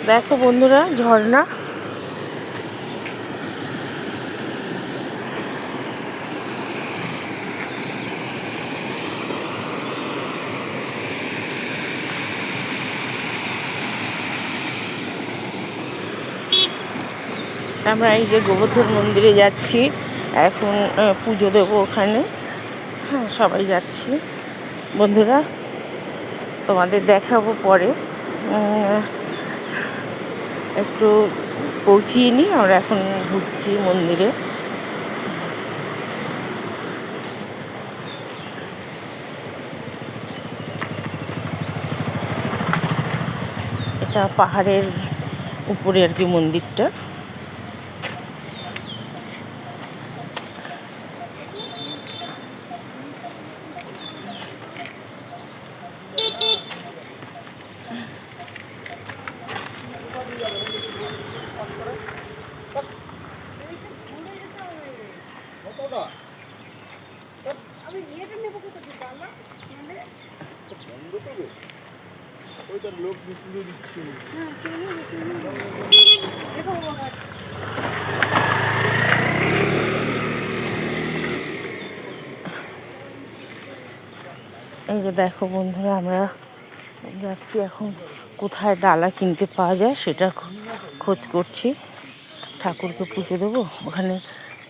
দেখো বন্ধুরা, ঝর্ণা। আমরা এই যে গোবর্ধন মন্দিরে যাচ্ছি এখন, পুজো দেবো ওখানে। হ্যাঁ, সবাই যাচ্ছি বন্ধুরা, তোমাদের দেখাবো পরে। একটু পৌঁছিয়ে নিই, আমরা এখন ঘুরছি মন্দিরে। এটা পাহাড়ের উপরে আর কি মন্দিরটা। এই যে দেখো বন্ধুরা, আমরা যাচ্ছি এখন কোথায় ডালা কিনতে পাওয়া যায় সেটা খোঁজ করছি। ঠাকুরকে পুজো দেবো ওখানে,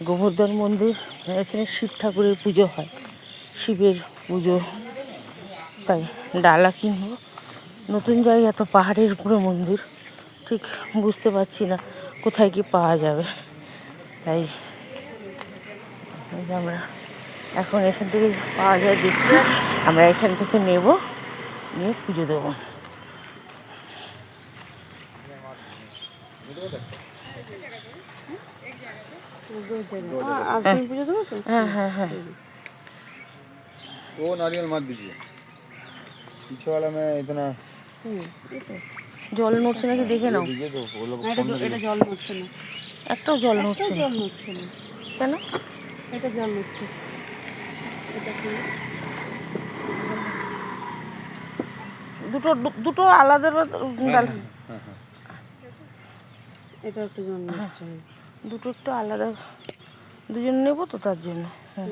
গোবর্ধন মন্দির। এখানে শিব ঠাকুরের পুজো হয়, শিবের পুজো, তাই ডালা কিনবো। নতুন জায়গা তো, পাহাড়ের উপরে মন্দির, ঠিক বুঝতে পারছি না কোথায় কি পাওয়া যাবে। তাই আমরা এখন এখান থেকে পাওয়া যায় দেখছি, আমরা এখান থেকে নেব, নিয়ে পুজো দেবো। हाँ हाँ हाँ, वो नारियल मत दीजिए, पीछे वाला में इतना জল নড়ছে নাকি দেখে নাও। दीजिए तो वो लोग এটা জল নড়ছে না, একটাও জল নড়ছে না জল নড়ছে না, কেন? এটা জল নড়ছে। এটা কি? দুটো দুটো আলাদা ডাল, এটা একটু জল নড়ছে। দুটো একটু আলাদা, দুজন নেবো তো তার জন্য। হ্যাঁ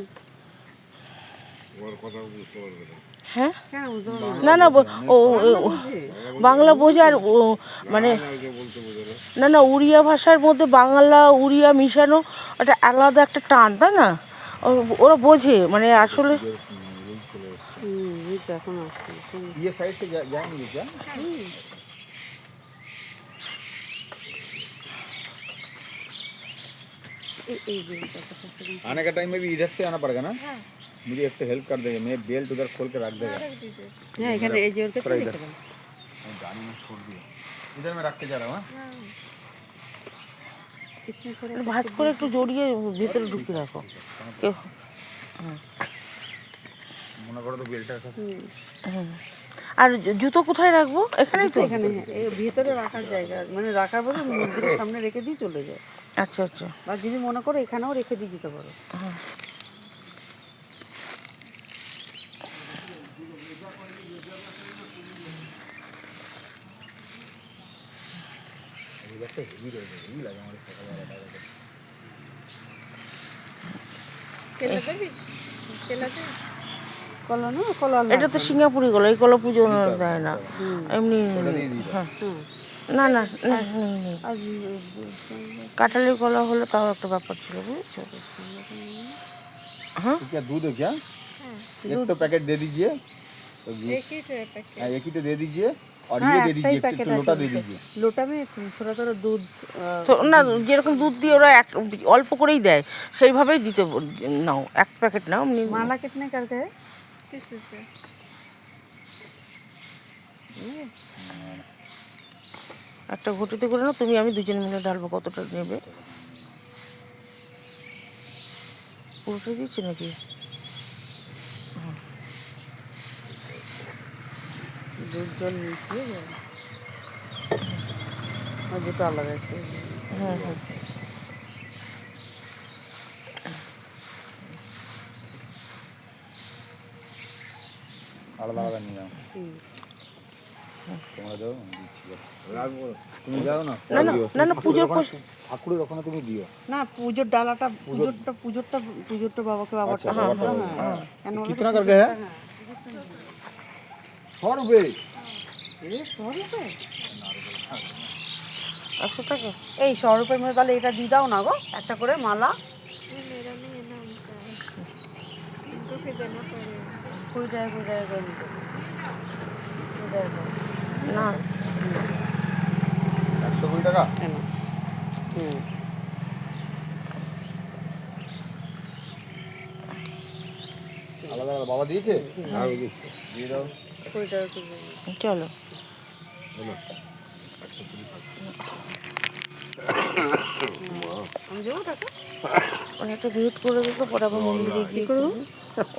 হ্যাঁ, কেন বুঝতে পারলাম না না, বাংলা বোঝে। আর মানে না না, উড়িয়া ভাষার মধ্যে বাংলা উড়িয়া মিশানো, একটা আলাদা একটা টান, তাই না? ওরা বোঝে মানে আসলে। বুঝতে এখন আসছে। ये साइड से जाएंगे क्या? आने का टाइम में भी इधर से आना पड़ेगा ना? मुझे एक तो हेल्प कर देगा, मैं बेल्ट उधर खोल के रख देगा। হ্যাঁ, এখানে এই যে ওর কাছে थोड़ा রেখে इधर দাও। गाड़ी में छोड़ दिया, इधर मैं रख के जा रहा हूँ। इसमें थोड़ा ভাঁজ করে একটু জড়িয়ে ভেতরে ঢুকিয়ে রাখো কেউ। মনে করো তো বেল্টটা রাখা। আর জুতো কোথায় রাখবো? এখানেই তো। এখানে এই ভিতরে রাখার জায়গা, মানে রাখার পরে মন্দিরের সামনে রেখে দিয়ে চলে যায়। আচ্ছা আচ্ছা, বা যদি মনে করো এখানেও রেখে দিয়ে যেতে পারো। इधर हेवी रहेगा, हेवी लगा हमारे কলা না, কলা এটা তো সিঙ্গাপুরি কলা, এই কলা পুজো দেয় না এমনি। হ্যাঁ, না না, কাঁঠালের কলা হলে তাও একটা ব্যাপার ছিল, বুঝেছো? हाँ क्या दूध है क्या? एक तो पैकेट दे दीजिए, एक ही तो दे दीजिए, और ये दे दीजिए, एक तो लोटा दे दीजिए। লোটা में थोड़ा थोड़ा दूध। তো না, যেরকম দুধ দিয়ে ওরা অল্প করেই দেয়, সেইভাবেই দিতে নাও, এক প্যাকেট নাও এমনি। माला कितने करके है? 30 रुपये। একটা ঘটিতে করে নাও, তুমি আমি দুজন মিলে ঢালবো। কতটা নেবে? পুরোটা দিচ্ছি নাকি? दूध जल मिशिয়ে আর দুটো আলাদা একটু। হ্যাঁ হ্যাঁ, आलदा आलदा नहीं है। তোমরা দাও আমি দিচ্ছি, রাখবো। তুমি যাও না, না না না না, পুজোর পর ঠাকুরের ওখানে তুমি দিও। না পুজোর ডালাটা পুজোরটা বাবাকে আচ্ছা, বাবারটা বাবারটা হ্যাঁ কেন বলো তো? कितना करके है? 100 रुपए। 100 টাকা। এই 100 রুপির মধ্যে তাহলে এটা দিয়ে দাও না গো, একটা করে মালা। मेरा नहीं है ना उनका, इनको फिर देना पड़ेगा। কুড়ি টাকা করে নিতে। 20 টাকা করে। না 120 টাকা। কেন? হুম। আলাদা আলাদা বাবা দিয়েছে? হ্যাঁ দিয়ে দাও। 20 টাকা করে দেবো। চলো, বলো। আমি দেবো টাকা? অনেকটা ভিউট করে দেবো, পরে আবার মন্দিরে গিয়ে করবো।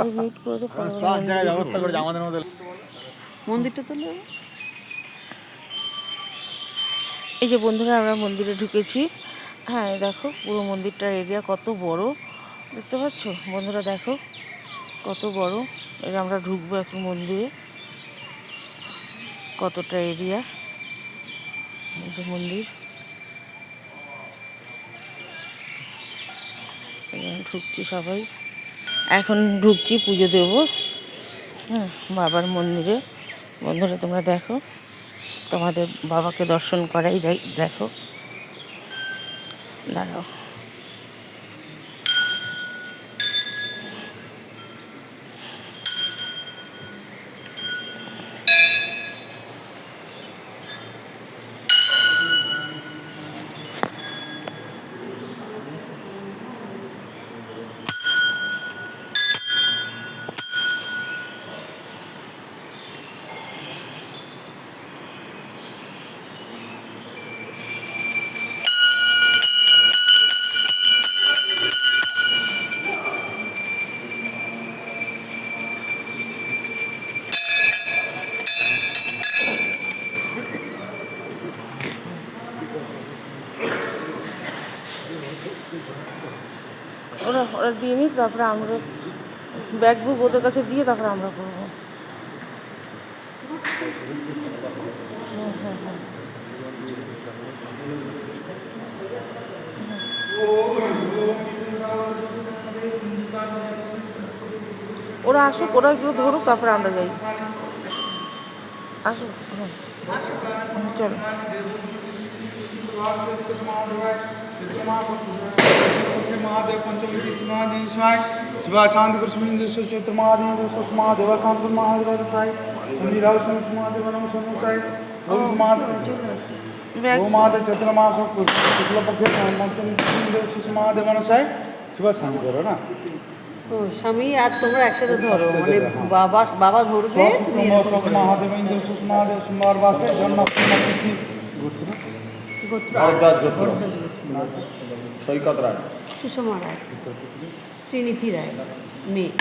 ওই ভিউট করে দেবো, পরে আবার সব জায়গায় ব্যবস্থা করে আমাদের মধ্যে। মন্দিরটা তো নেবো। এই যে বন্ধুরা আমরা মন্দিরে ঢুকেছি। হ্যাঁ এই দেখো পুরো মন্দিরটার এরিয়া কত বড়, দেখতে পাচ্ছ বন্ধুরা, দেখো কত বড়। এর আমরা ঢুকবো এখন মন্দিরে, কতটা এরিয়া। এই যে মন্দির, এখানে ঢুকছি সবাই, এখন ঢুকছি পুজো দেব। হ্যাঁ বাবার মন্দিরে। বন্ধুরা তোমরা দেখো, তোমাদের বাবাকে দর্শন করাই দেখো, দাঁড়াও। ওরা ওরা দিয়ে নিই, তারপরে আমরা ব্যাগ বুক ওদের কাছে দিয়ে তারপরে আমরা করবো। ওরা আসুক, ওরা এগুলো ধরুক, তারপরে আমরা যাই। আসুক, চলো। महादेव पंचमुखी महादेव स्वाय शिवा शांति कृष्ण चैत्र महादेव महादेव शांत महादेव साई मंदिराव महादेव नम सोनु साई ओम महादेव ব্যাগ ओम महादेव चैत्र मास शुक्ल पक्ष पंचमुखी महादेव साई शिवा शांति करो ना ও স্বামী আর তোমরা একসাথে ধরো, মানে বাবা ধরবে, তুমি शोक महादेव इंद्र महादेव सोमवार वासे जन्म तिथि গোত্র ভরদ্বাজ গোত্র, সৈকত রায়, সুষমা রায়, শ্রীনিধি রায় মেয়ে,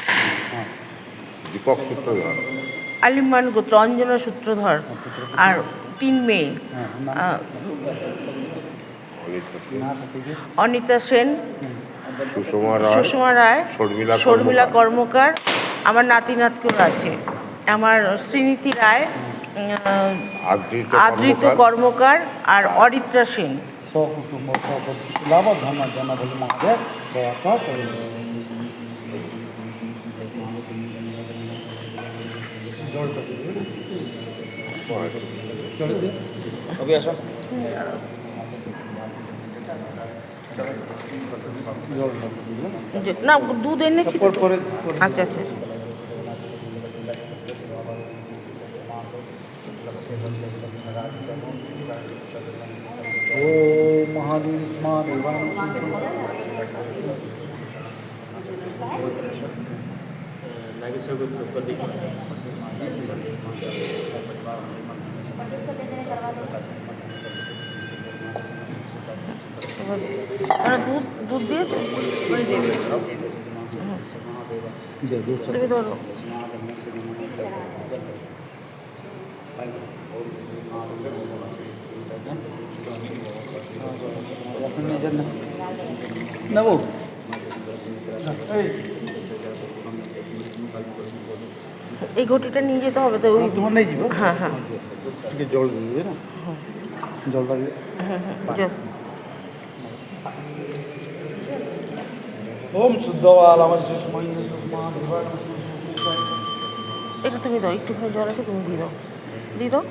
দীপক সূত্রধর, আলিমান গোত্র, অঞ্জনা সূত্রধর, আর 3 মেয়ে, অনিতা সেন, সুষমা রায়, শর্মিলা কর্মকার, আমার নাতি নাতকেও আছে, আমার শ্রীনিধি রায়, আদৃত কর্মকার, আর অরিত্রা সেন। सकुटुंब लाभ धन जन बोले महादेव व्यवस्था কবি আসো। না দুধ এনেছি তো। আচ্ছা আচ্ছা আচ্ছা। ओ महादेव महादेव দুধ দুধ দিয়েছো? তুমি ধরো। नबो এই ঘটিটা নিয়ে যেতে হবে তো ওই তোমার নেই যাবো হ্যাঁ হ্যাঁ ঠিক জল দিয়ে দিবে না জলটা দিয়ে যাও। ওম শুদ্ধওয়াল আমার সুষমা সুষমা এটা তুমি দাও, একটুখানি জল আছে তুমি দিয়ে দাও